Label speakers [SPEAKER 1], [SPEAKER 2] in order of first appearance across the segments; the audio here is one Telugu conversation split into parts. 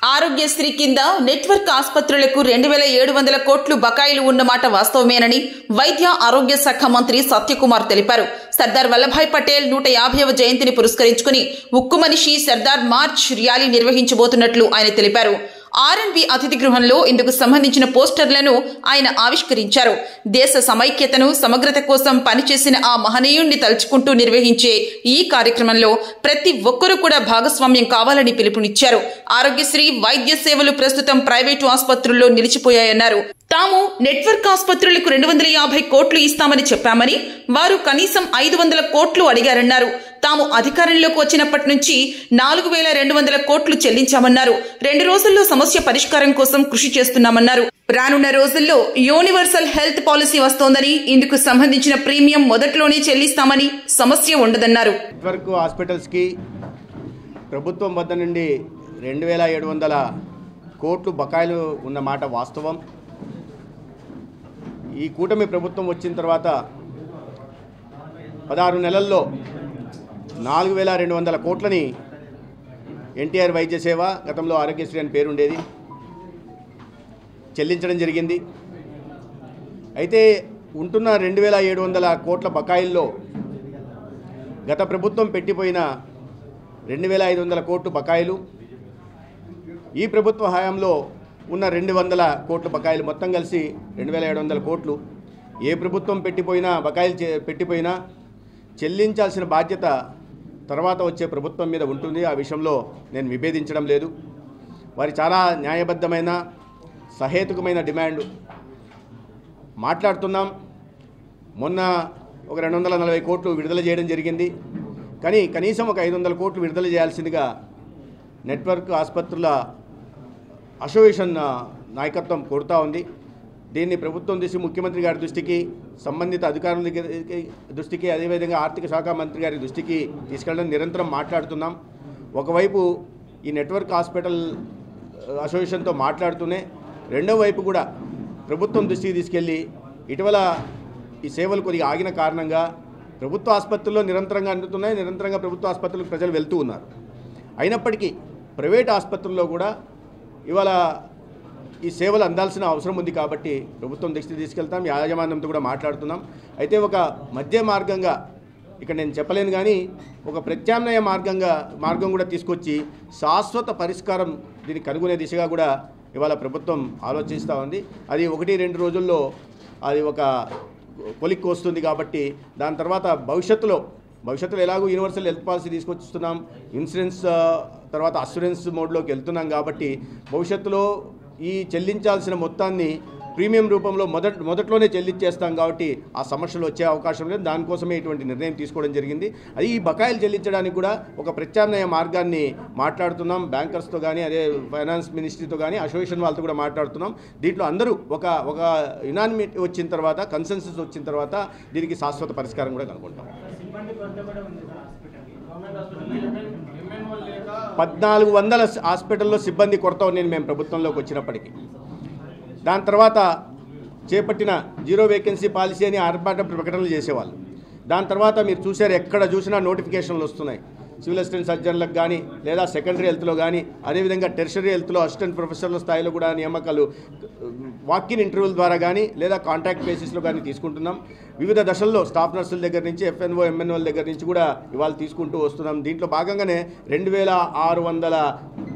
[SPEAKER 1] ఆరోగ్యశ్రీ కింద నెట్వర్క్ ఆసుపత్రులకు 2700 కోట్లు బకాయిలు ఉన్నమాట వాస్తవమేనని వైద్య ఆరోగ్య శాఖ మంత్రి సత్యకుమార్ తెలిపారు. సర్దార్ వల్లభాయ్ పటేల్ 150వ జయంతిని పురస్కరించుకుని ఉక్కు మనిషి సర్దార్ మార్చ్ ర్యాలీ నిర్వహించబోతున్నట్లు ఆయన తెలిపారు. ఆర్ఎండ్బి అతిథి గృహంలో ఇందుకు సంబంధించిన పోస్టర్లను ఆయన ఆవిష్కరించారు. దేశ సమైక్యతను సమగ్రత కోసం పనిచేసిన ఆ మహనీయుణ్ణి తలుచుకుంటూ నిర్వహించే ఈ కార్యక్రమంలో ప్రతి ఒక్కరూ కూడా భాగస్వామ్యం కావాలని పిలుపునిచ్చారు. ఆరోగ్యశ్రీ వైద్య సేవలు ప్రస్తుతం ప్రైవేటు ఆసుపత్రుల్లో నిలిచిపోయాయన్నారు. తాము నెట్వర్క్ ఆసుపత్రులకు 250 కోట్లు ఇస్తామని చెప్పామని, వారు కనీసం 500 కోట్లు అడిగారన్నారు. తాము అధికారంలోకి వచ్చినప్పటి నుంచి 4200 కోట్లు చెల్లించామన్నారు. 2 రోజుల్లో సమస్య పరిష్కారం కోసం కృషి చేస్తున్నామన్నారు. రానున్న రోజుల్లో యూనివర్సల్ హెల్త్ పాలసీ వస్తోందని, ఇందుకు సంబంధించిన ప్రీమియం మొదట్లోనే చెల్లిస్తామని, సమస్య ఉండదన్నారు.
[SPEAKER 2] నెట్వర్క్ హాస్పిటల్స్ కి ప్రభుత్వం వద్ద నుండి 2700 కోట్లు బకాయిలు ఉన్న మాట వాస్తవం. ఈ కూటమి ప్రభుత్వం వచ్చిన తర్వాత 16 నెలల్లో 4200 కోట్లని ఎన్టీఆర్ వైద్య సేవ, గతంలో ఆరోగ్యశ్రీ అని పేరుండేది, చెల్లించడం జరిగింది. అయితే ఉంటున్న 2700 కోట్ల బకాయిల్లో గత ప్రభుత్వం పెట్టిపోయిన 2500 కోట్లు బకాయిలు, ఈ ప్రభుత్వ హయాంలో ఉన్న 200 కోట్ల బకాయిలు, మొత్తం కలిసి 2700 కోట్లు ఏ ప్రభుత్వం పెట్టిపోయినా చెల్లించాల్సిన బాధ్యత తర్వాత వచ్చే ప్రభుత్వం మీద ఉంటుంది. ఆ విషయంలో నేను విభేదించడం లేదు. వారి చాలా న్యాయబద్ధమైన సహేతుకమైన డిమాండ్ మాట్లాడుతున్నాం. మొన్న ఒక 240 కోట్లు విడుదల చేయడం జరిగింది. కానీ కనీసం ఒక 500 కోట్లు విడుదల చేయాల్సిందిగా నెట్వర్క్ ఆసుపత్రుల అసోసియేషన్ నాయకత్వం కోరుతూ ఉంది. దీన్ని ప్రభుత్వం ముఖ్యమంత్రి గారి దృష్టికి, సంబంధిత అధికారుల దృష్టికి, అదేవిధంగా ఆర్థిక శాఖ మంత్రి గారి దృష్టికి తీసుకెళ్ళడం నిరంతరం మాట్లాడుతున్నాం. ఒకవైపు ఈ నెట్వర్క్ హాస్పిటల్ అసోసియేషన్తో మాట్లాడుతూనే రెండో వైపు కూడా ప్రభుత్వం దృష్టికి తీసుకెళ్ళి, ఇటీవల ఈ సేవలు కొద్దిగా ఆగిన కారణంగా ప్రభుత్వ ఆసుపత్రుల్లో నిరంతరంగా అందుతున్నాయి, నిరంతరంగా ప్రభుత్వ ఆసుపత్రులకు ప్రజలు వెళ్తూ ఉన్నారు. అయినప్పటికీ ప్రైవేట్ ఆసుపత్రుల్లో కూడా ఇవాళ ఈ సేవలు అందాల్సిన అవసరం ఉంది. కాబట్టి ప్రభుత్వం దృష్టికి తీసుకెళ్తాం, యాజమాన్యంతో కూడా మాట్లాడుతున్నాం. అయితే ఒక మధ్య మార్గంగా ఇక్కడ నేను చెప్పలేను, కానీ ఒక ప్రత్యామ్నాయ మార్గం కూడా తీసుకొచ్చి శాశ్వత పరిష్కారం దీన్ని కనుగొనే దిశగా కూడా ఇవాళ ప్రభుత్వం ఆలోచిస్తూ ఉంది. అది 1-2 రోజుల్లో అది ఒక కొలిక్కి వస్తుంది. కాబట్టి దాని తర్వాత భవిష్యత్తులో ఎలాగో యూనివర్సల్ హెల్త్ పాలసీ తీసుకొచ్చిస్తున్నాం, ఇన్సూరెన్స్ తర్వాత అస్యూరెన్స్ మోడ్లోకి వెళ్తున్నాం. కాబట్టి భవిష్యత్తులో ఈ చెల్లించాల్సిన మొత్తాన్ని ప్రీమియం రూపంలో మొదట్లోనే చెల్లించేస్తాం. కాబట్టి ఆ సమస్యలు వచ్చే అవకాశం లేదు. దానికోసమే ఇటువంటి నిర్ణయం తీసుకోవడం జరిగింది. అది ఈ బకాయిలు చెల్లించడానికి కూడా ఒక ప్రత్యామ్నాయ మార్గాన్ని మాట్లాడుతున్నాం. బ్యాంకర్స్తో కానీ, అదే ఫైనాన్స్ మినిస్ట్రీతో కానీ, అసోసియేషన్ వాళ్ళతో కూడా మాట్లాడుతున్నాం. దీంట్లో అందరూ ఒక యునానిమిటీ వచ్చిన తర్వాత, కన్సెన్సస్ వచ్చిన తర్వాత దీనికి శాశ్వత పరిష్కారం కూడా కనుక్కుంటాం. 1400 హాస్పిటల్లో సిబ్బంది కొరత ఉంది మేము ప్రభుత్వంలోకి వచ్చినప్పటికీ. దాని తర్వాత చేపట్టిన 0 వేకెన్సీ పాలసీ అని ఆర్భాట ప్రకటనలు చేసేవాళ్ళు. దాని తర్వాత మీరు చూశారు, ఎక్కడ చూసినా నోటిఫికేషన్లు వస్తున్నాయి. సివిల్ అసిస్టెంట్ సర్జన్లకు కానీ, లేదా సెకండరీ హెల్త్లో కానీ, అదేవిధంగా టెర్షరీ హెల్త్లో అసిస్టెంట్ ప్రొఫెసర్ల స్థాయిలో కూడా నియామకాలు వాకిన్ ఇంటర్వ్యూల ద్వారా కానీ, లేదా కాంట్రాక్ట్ బేసిస్లో కానీ తీసుకుంటున్నాం. వివిధ దశల్లో స్టాఫ్ నర్సుల దగ్గర నుంచి, FNO, MNOల దగ్గర నుంచి కూడా ఇవాళ తీసుకుంటూ వస్తున్నాం. దీంట్లో భాగంగానే 2600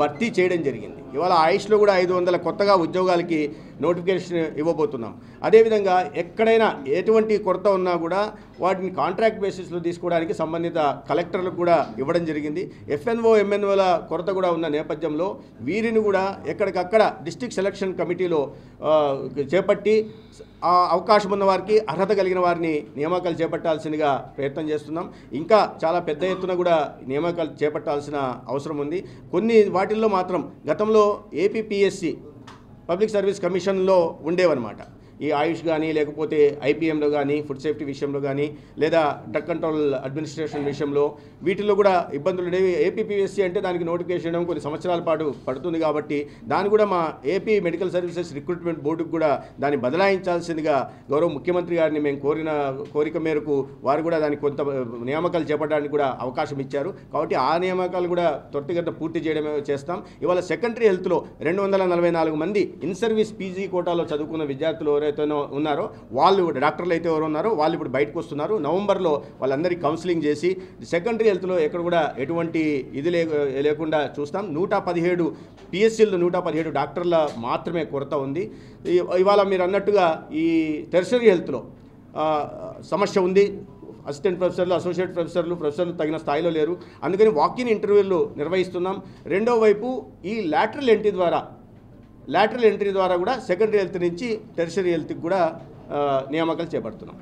[SPEAKER 2] భర్తీ చేయడం జరిగింది. ఇవాళ ఆయుష్లో కూడా 500 కొత్తగా ఉద్యోగాలకి నోటిఫికేషన్ ఇవ్వబోతున్నాం. అదేవిధంగా ఎక్కడైనా ఎటువంటి కొరత ఉన్నా కూడా వాటిని కాంట్రాక్ట్ బేసిస్లో తీసుకోవడానికి సంబంధిత కలెక్టర్లకు కూడా ఇవ్వడం జరిగింది. FNO, MNOల కొరత కూడా ఉన్న నేపథ్యంలో వీరిని కూడా ఎక్కడికక్కడ డిస్ట్రిక్ట్ సెలక్షన్ కమిటీలో చేపట్టి అవకాశం ఉన్న వారికి, అర్హత కలిగిన వారిని నియామకాలు చేపట్టాల్సిందిగా ప్రయత్నం చేస్తున్నాం. ఇంకా చాలా పెద్ద ఎత్తున కూడా నియామకాలు చేపట్టాల్సిన అవసరం ఉంది. కొన్ని వాటిల్లో మాత్రం గతంలో APPSC పబ్లిక్ సర్వీస్ కమిషన్లో ఉండేవన్నమాట. ఈ ఆయుష్ కానీ లేకపోతే ఐపీఎంలో కానీ ఫుడ్ సేఫ్టీ విషయంలో కానీ లేదా డ్రగ్ కంట్రోల్ అడ్మినిస్ట్రేషన్ విషయంలో వీటిల్లో కూడా ఇబ్బందులు ఉండేవి. ఏపీపీఎస్సీ అంటే దానికి నోటిఫికేషన్ ఇవ్వడం కొన్ని సంవత్సరాల పాటు పడుతుంది కాబట్టి దాన్ని కూడా మా ఏపీ మెడికల్ సర్వీసెస్ రిక్రూట్మెంట్ బోర్డుకు కూడా దాన్ని బదలాయించాల్సిందిగా గౌరవ ముఖ్యమంత్రి గారిని మేము కోరిక మేరకు వారు కూడా దానికి కొంత నియామకాలు చేపట్టడానికి కూడా అవకాశం ఇచ్చారు. కాబట్టి ఆ నియామకాలు కూడా త్వరితగతిన పూర్తి చేయడమే చేస్తాం. ఇవాళ సెకండరీ హెల్త్లో 244 మంది ఇన్ సర్వీస్ పీజీ కోటాలో చదువుకున్న విద్యార్థులు ఎవరైతే ఉన్నారో వాళ్ళు డాక్టర్లు అయితే ఎవరు ఉన్నారో వాళ్ళు ఇప్పుడు బయటకు వస్తున్నారు. నవంబర్లో వాళ్ళందరికీ కౌన్సిలింగ్ చేసి సెకండరీ హెల్త్లో ఎక్కడ కూడా ఎటువంటి ఇది లేకుండా చూస్తాం. 117 పిఎస్సీలు 117 డాక్టర్ల మాత్రమే కొరత ఉంది. ఇవాళ మీరు అన్నట్టుగా ఈ టెర్షరీ హెల్త్లో సమస్య ఉంది. అసిస్టెంట్ ప్రొఫెసర్లు, అసోసియేట్ ప్రొఫెసర్లు తగిన స్థాయిలో లేరు. అందుకని వాకిన్ ఇంటర్వ్యూలు నిర్వహిస్తున్నాం. రెండో వైపు ఈ లాటరల్ ఎంట్రీ ద్వారా కూడా సెకండరీ హెల్త్ నుంచి టెర్షరీ హెల్త్కి కూడా నియామకాలు చేపడుతున్నాం.